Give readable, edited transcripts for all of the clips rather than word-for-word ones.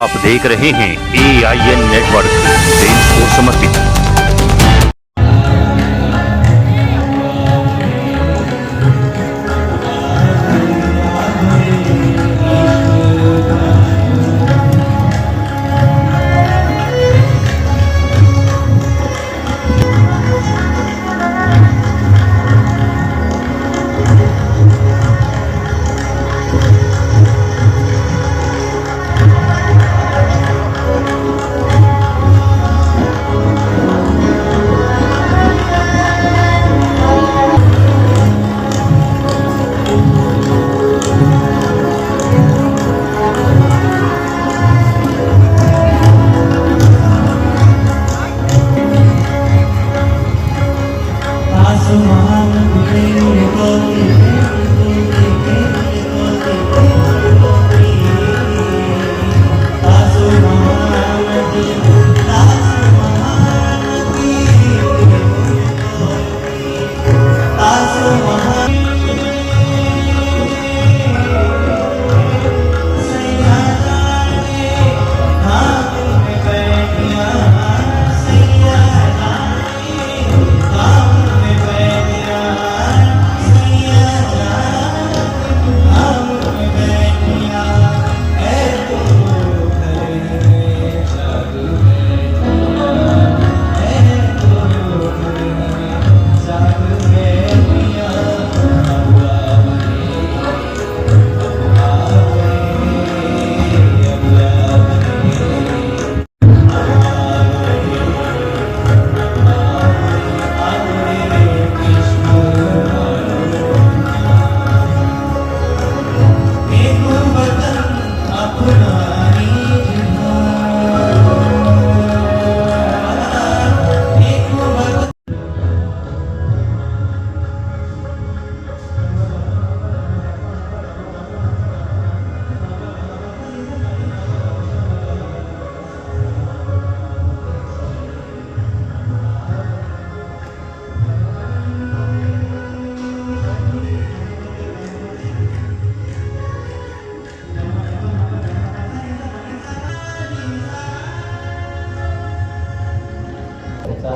आप देख रहे हैं AIN नेटवर्क, देश को समर्पित।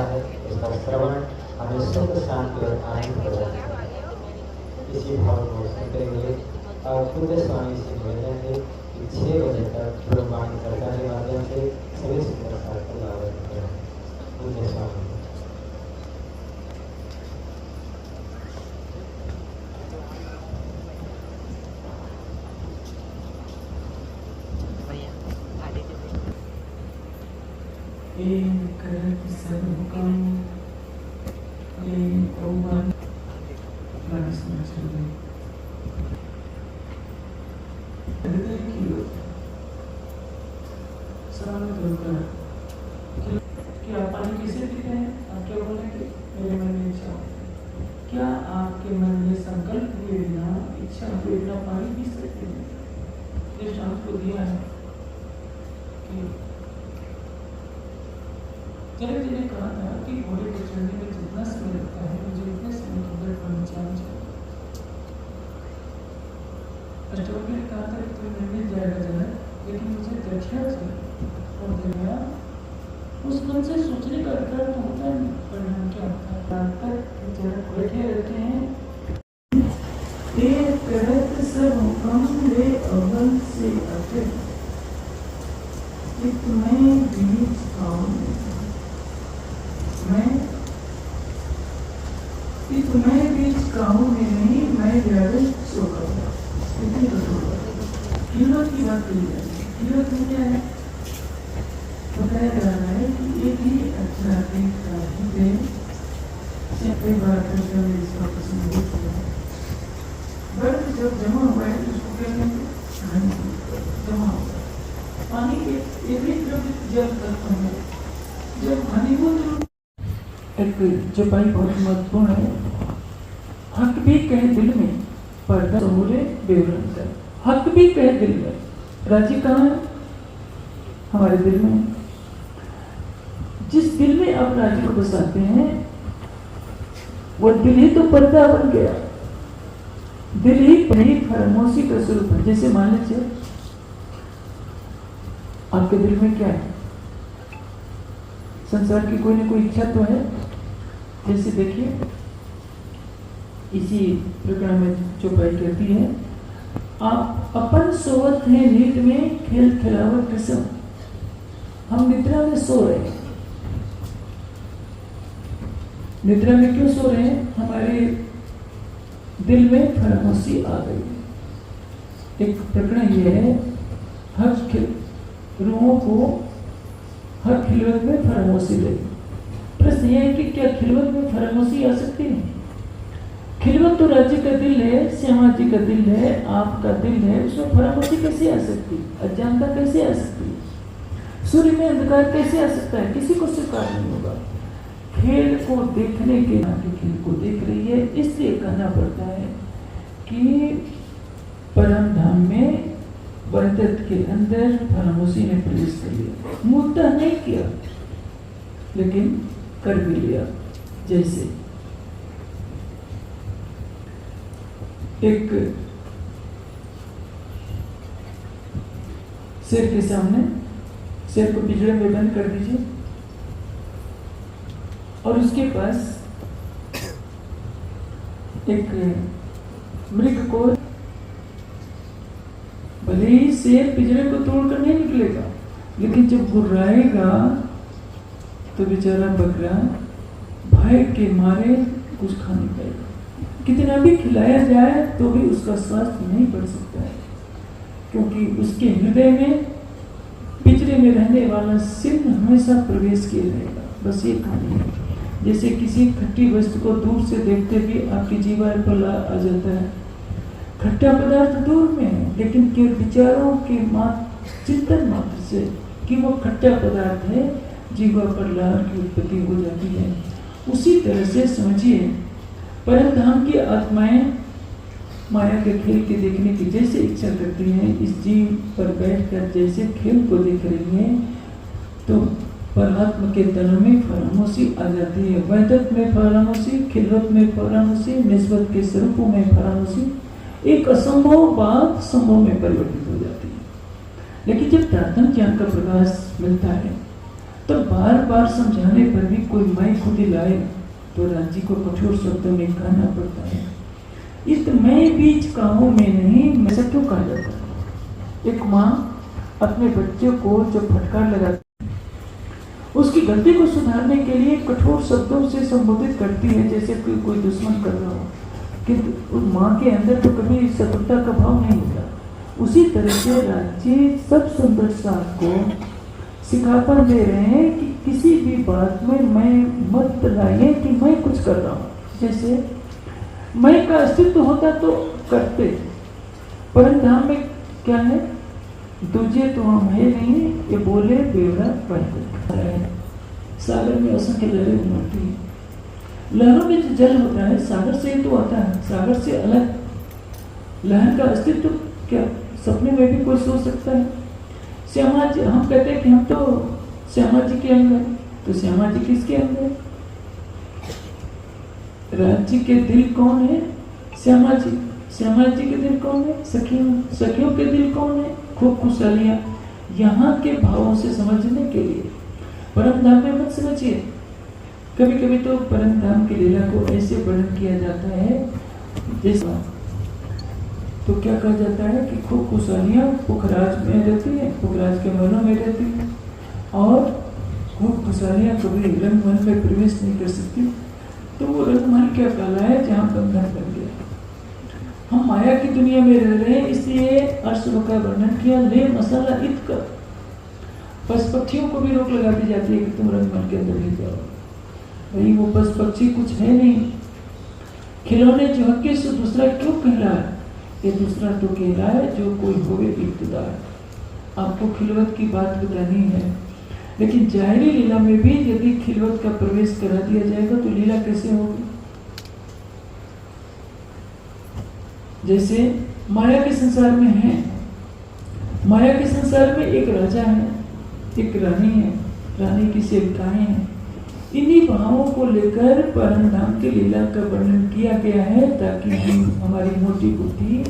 है इसका श्रवण हमें सुख शांति और आनंद प्रदान इसी भाव को करेंगे और पूज्य स्वामी से निवेदन है कि 6 बजे तक गुरुवाणी चर्चा के माध्यम से सभी सुंदर सार्थक लाभ करें। पूज्य स्वामी क्या पानी किसे पीते हैं? आप क्या बोलेंगे? मेरे मन में इच्छा हो। क्या आपके मन में संकल्प हुए बिना इच्छा हुए बिना पानी पी सकते हैं? ये शांत को दिया है कि जब जी ने कहा था कि घोड़े को चढ़ने में जितना समय लगता है मुझे इतने समय के अंदर पहुंचाना चाहिए। अष्टों ने कहा था कि तुम्हें मिल जाएगा जनक, लेकिन मुझे दक्षिणा चाहिए और दुनिया उस मन से सोचने का अधिकार तो होता है, परिणाम क्या होता है? तक जनक बैठे रहते हैं करत सब हुक्म वे अव्वल से अतित कि तुम्हें बीज खाऊं मैं कि तुम्हें बीज खाऊं में नहीं मैं व्यावृत सो करूंगा। इतनी तो कीमत की बात कही जाती है। कीमत में क्या है? बताया जा रहा है कि एक ही अच्छा कई बार इसका पसंद होता है। बर्फ जब जमा हुआ है तो उसको क्या कहते हैं? जमा हुआ पानी के एक द्रव्य जल तत्व है। जब घनीभूत एक जपाई बहुत महत्वपूर्ण है। हक भी कहे दिल में पर्दा समूले बेवरन कर। हक भी कहे दिल में, राजी कहाँ है? हमारे दिल में। जिस दिल में आप राज्य को बसाते हैं वो दिल ही तो पर्दा बन गया। दिल ही खामोशी का स्वरूप है। जैसे मान लीजिए आपके दिल में क्या है? संसार की कोई ना कोई इच्छा तो है। जैसे देखिए इसी प्रकरण में चौपाई कहती है, आप अपन सोवत है नींद में खेल खिलावत कसम। हम निद्रा में सो रहे हैं। निद्रा में क्यों सो रहे हैं? हमारे दिल में फरामोशी आ गई है। एक प्रकरण यह है, हर रूहों को हर खिलवत में फरामोशी लगी। प्रश्न यह है कि क्या खिलवत में फरामोशी आ सकती है? खिलवत तो राज्य का दिल है, श्यामा जी का दिल है, आपका दिल है, उसमें फरामोशी कैसे आ सकती है? अज्ञानता कैसे आ सकती है? सूर्य में अंधकार कैसे आ सकता है? किसी को स्वीकार नहीं होगा। खेल को देखने के नाते खेल को देख रही है, इसलिए कहना पड़ता है कि परम धाम में वैदत के अंदर फरामोशी ने प्रवेश कर लिया। मूलतः नहीं किया लेकिन कर भी लिया। जैसे एक शेर के सामने, शेर को पिंजरे में बंद कर दीजिए और उसके पास एक मृग को, भले ही शेर पिंजरे को तोड़कर नहीं निकलेगा, लेकिन जब गुर्राएगा तो बेचारा बकरा भय के मारे कुछ खा नहीं पाएगा। कितना भी खिलाया जाए तो भी उसका स्वास्थ्य नहीं बढ़ सकता है, क्योंकि उसके हृदय में पिंजरे में रहने वाला सिंह हमेशा प्रवेश किए रहेगा। बस ये कहानी है। जैसे किसी खट्टी वस्तु को दूर से देखते भी आपकी जीवा पर आ जाता है। खट्टा पदार्थ दूर में है, लेकिन केवल विचारों के चिंतन मात्र से कि वो खट्टा पदार्थ है, जीवा पर लहर की उत्पत्ति हो जाती है। उसी तरह से समझिए, परम धाम की आत्माएं माया के खेल के देखने की जैसे इच्छा करती हैं, इस जीव पर बैठकर जैसे खेल को देख रही हैं, तो परमात्मा के तन में फरामोशी आ जाती है। वैदत में फरामोशी, खिलवत में फरामोशी, निस्बत के स्वरूपों में फरामोशी, एक असंभव बात संभव में परिवर्तित हो जाती है। लेकिन जब प्रार्थना ज्ञान का प्रकाश मिलता है तो बार बार समझाने पर भी कोई मैं खुद ही लाए तो राज्य को कठोर शब्दों में कहना पड़ता है। इस मैं बीच काहों में नहीं, मैं से क्यों कहा जाता है? एक माँ अपने बच्चे को जब फटकार लगाती है, उसकी गलती को सुधारने के लिए कठोर शब्दों से संबोधित करती है, जैसे कोई दुश्मन कर रहा हो, किंतु उस माँ के अंदर तो कभी शत्रुता का भाव नहीं होता। उसी तरह से राज्य सब सुंदर साथ को सिखापन दे रहे हैं कि किसी भी बात में मैं मत लाइए कि मैं कुछ कर रहा हूँ। जैसे मैं का अस्तित्व होता तो करते, परम धाम में क्या है? दूजे तो हम है नहीं, ये बोले बेवड़ा पढ़ते। सागर में असंख्य लहरें उमड़ती है। लहरों में जो जल होता है सागर से ही तो आता है, सागर से अलग लहर का अस्तित्व क्या सपने में भी कोई सोच सकता है? श्यामा जी, हम कहते हैं कि हम तो श्यामा जी के अंदर, तो श्यामा जी किसके अंदर? राज्य के दिल कौन है? श्यामा जी। श्यामा जी के दिल कौन है? सखियों। सखियों के दिल कौन है? खूब खुशहालियां। यहाँ के भावों से समझने के लिए परम धाम में मत समझिए। कभी कभी तो परम धाम की लीला को ऐसे वर्णन किया जाता है जैसे, तो क्या कहा जाता है कि खूब खुशहालियां पुखराज में रहती है, पुखराज के महलों में रहती है, और खूब खुशहालियां कभी रंगमहल में प्रवेश नहीं कर सकती। तो वो रंगमहल क्या कहला है जहाँ बंधन बन गया। हम माया की दुनिया में रह रहे हैं, इसलिए अर्शव का वर्णन किया। ले मसाला इत कर, पशु पक्षियों को भी रोक लगा दी जाती है कि तुम रंगमहल के अंदर नहीं जाओ। भाई वो पशु पक्षी कुछ है नहीं, खिलौने जो हक्के से दूसरा क्यों कहला है? ये दूसरा तो कहला है जो कोई होवे इब्तदार। आपको खिलवत की बात बतानी है, लेकिन जाहिरी लीला में भी यदि खिलवत का प्रवेश करा दिया जाएगा तो लीला कैसे होगी? जैसे माया के संसार में है, माया के संसार में एक राजा है, एक रानी है, रानी की सेविकाएं हैं। इन्हीं भावों को लेकर परम धाम की लीला का वर्णन किया गया है, ताकि हम हमारी मोटी बुद्धि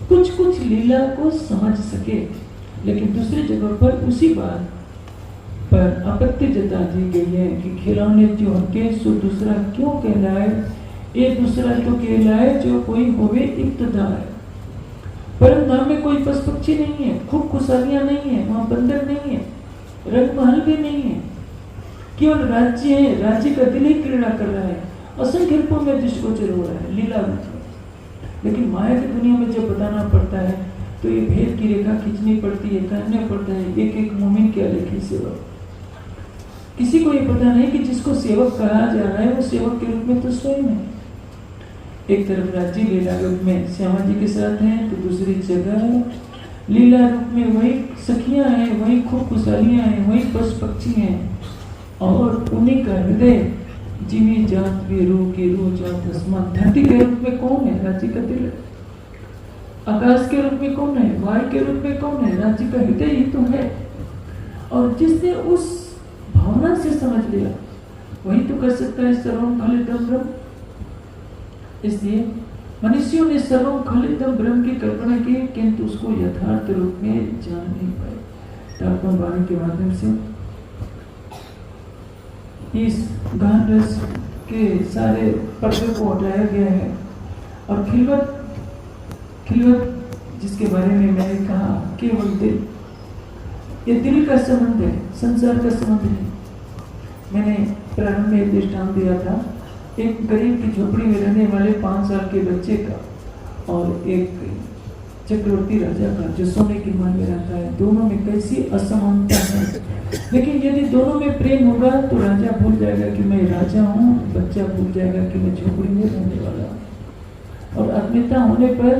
कुछ कुछ लीला को समझ सके। लेकिन दूसरी जगह पर उसी बात पर आपत्ति जता दी गई है कि खिलौने जो हके सो दूसरा क्यों कहलाए, ये दूसरा तो कहलाए जो कोई होवे इब्तदार। परम धाम में कोई पशु पक्षी नहीं है, खूब खुशहालियां नहीं है, वहां बंदर नहीं है, रंग महल भी नहीं है, केवल राज्य है। राज्य का दिल ही क्रीड़ा कर रहा है, असंख्य रूपों में दृष्टिगोचर हो रहा है, लीला रूप में। लेकिन माया की दुनिया में जब बताना पड़ता है तो ये भेद की रेखा खींचनी पड़ती है, कहना पड़ता है एक एक मोमिन के अलग सेवक। किसी को ये पता नहीं कि जिसको सेवक कहा जा रहा है वो सेवक के रूप में तो स्वयं है। एक तरफ राज्य लीला रूप में श्यामा जी के साथ हैं, तो दूसरी जगह लीला रूप में वही सखियां हैं, वही खूब खुशहालियां हैं, वही पशु पक्षी हैं, और उन्हीं का हृदय जीवी जात भी रूह की रूह जात आसमान। धरती के रूप में कौन है? राज्य का दिल। आकाश के रूप में कौन है? वायु के रूप में कौन है? राज्य का हृदय ही तो है। और जिसने उस भावना से समझ लिया वही तो कर सकता है सर्वम खलिदम ब्रह्म। इसलिए मनुष्यों ने सर्वम खलिदम ब्रह्म की कल्पना की, किंतु उसको यथार्थ रूप में जान नहीं पाए। तात्पर्य वाणी के माध्यम से इस गान रस के सारे पर्दे को हटाया गया है, और खिलवत जिसके बारे में मैंने कहा केवल दिल, ये दिल का संबंध है, संसार का संबंध है। मैंने प्रारंभ में एक दृष्टांत दिया था, एक गरीब की झोपड़ी में रहने वाले 5 साल के बच्चे का और एक चक्रवर्ती राजा का जो सोने की महल में रहता है। दोनों में कैसी असमानता है, लेकिन यदि दोनों में प्रेम होगा तो राजा भूल जाएगा कि मैं राजा हूँ, बच्चा भूल जाएगा कि मैं झोपड़ी में रहने वाला हूँ। और आत्मीयता होने पर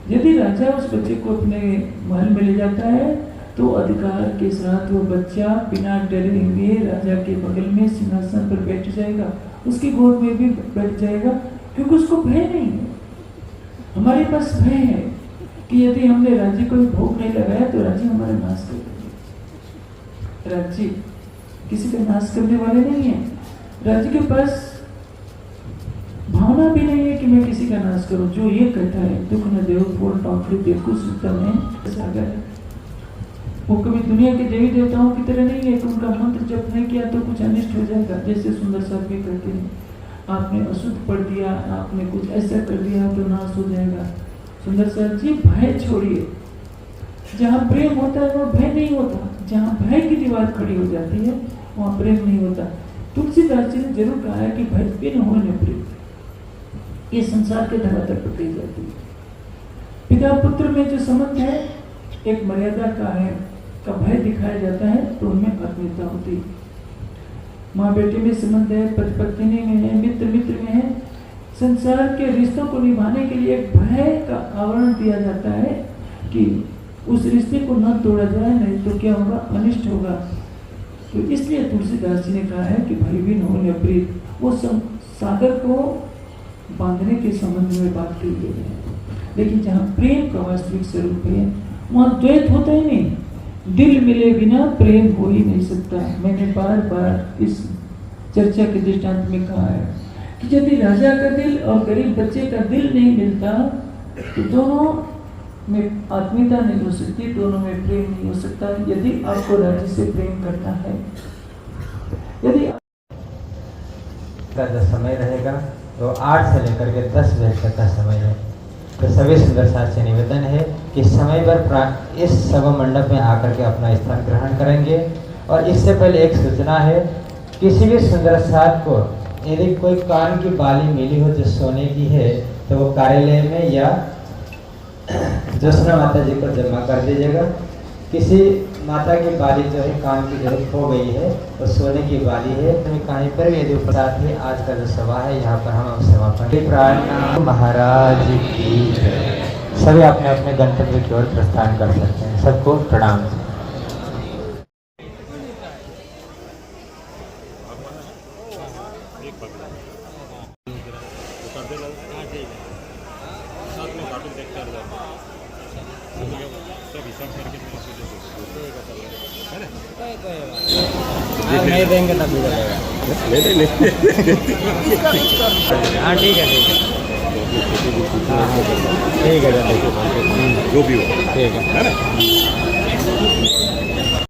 यदि राजा उस बच्चे को अपने महल में ले जाता है तो अधिकार के साथ वो बच्चा बिना डरे हुए राजा के बगल में सिंहासन पर बैठ जाएगा, उसकी गोद में भी बैठ जाएगा, क्योंकि उसको भय नहीं है। हमारे पास भय है कि यदि हमने राज्य को भोग नहीं लगाया तो राज्य हमारा नाश कर देगा। राज्य किसी का नाश करने वाले नहीं है। राज्य के पास भावना भी नहीं है कि मैं किसी का नाश करूं। जो ये कहता है दुख न देव फूल टॉफली देखो सुनता नहीं सागर है, वो कभी दुनिया के देवी देवताओं की तरह नहीं है कि उनका मंत्र जप नहीं किया तो कुछ अनिष्ट हो जाएगा। जैसे सुंदर साहब भी कहते हैं, आपने अशुद्ध पढ़ दिया, आपने कुछ ऐसा कर दिया तो नाश हो जाएगा। सुंदर साहब जी भय छोड़िए, जहाँ प्रेम होता है वहाँ भय नहीं होता, जहाँ भय की दीवार खड़ी हो जाती है वहाँ प्रेम नहीं होता। तुलसीदास जी ने जरूर कहा है कि भय बिन हो न प्रेम, ये संसार के धरातल पर कही जाती है। पिता पुत्र में जो संबंध है एक मर्यादा का है, का भय दिखाया जाता है तो उनमें आत्मीयता होती है। माँ बेटे में संबंध है, पति पत्नी में है, मित्र मित्र में है। संसार के रिश्तों को निभाने के लिए एक भय का आवरण दिया जाता है कि उस रिश्ते को न तोड़ा जाए, नहीं तो क्या होगा, अनिष्ट होगा। तो इसलिए तुलसीदास जी ने कहा है कि भय बिन हो न प्रीत, वो सागर को बांधने के संबंध में बात की गई है। लेकिन जहाँ प्रेम का वास्तविक स्वरूप है वहाँ द्वैत होता ही नहीं। दिल मिले बिना प्रेम हो ही नहीं सकता। मैंने बार बार इस चर्चा के दृष्टांत में कहा है कि यदि राजा का दिल और गरीब बच्चे का दिल नहीं मिलता तो दोनों में आत्मीयता नहीं हो सकती, दोनों में प्रेम नहीं हो सकता। यदि आपको राज्य से प्रेम करना है, यदि का जो समय रहेगा तो 8 से लेकर के 10 बजे तक का समय है। तो सभी सुंदर साथ से निवेदन है कि समय पर इस सभा मंडप में आकर के अपना स्थान ग्रहण करेंगे। और इससे पहले एक सूचना है, किसी भी सुंदर साथ को यदि कोई कान की बाली मिली हो जो सोने की है तो वो कार्यालय में या जोशना माता जी को जमा कर दीजिएगा। किसी माता की बाली जो है कान की जो खो गई है वो सोने की बाली है, तो कहीं पर भी यदि उपसाथ है। आज का जो सभा है यहाँ पर हम समापन प्रार्थना महाराज की सभी अपने अपने गंतव्य की ओर प्रस्थान कर सकते हैं। सबको प्रणाम। नहीं देंगे तब भी चलेगा। हाँ ठीक है ठीक है, जो भी हो ठीक है ना।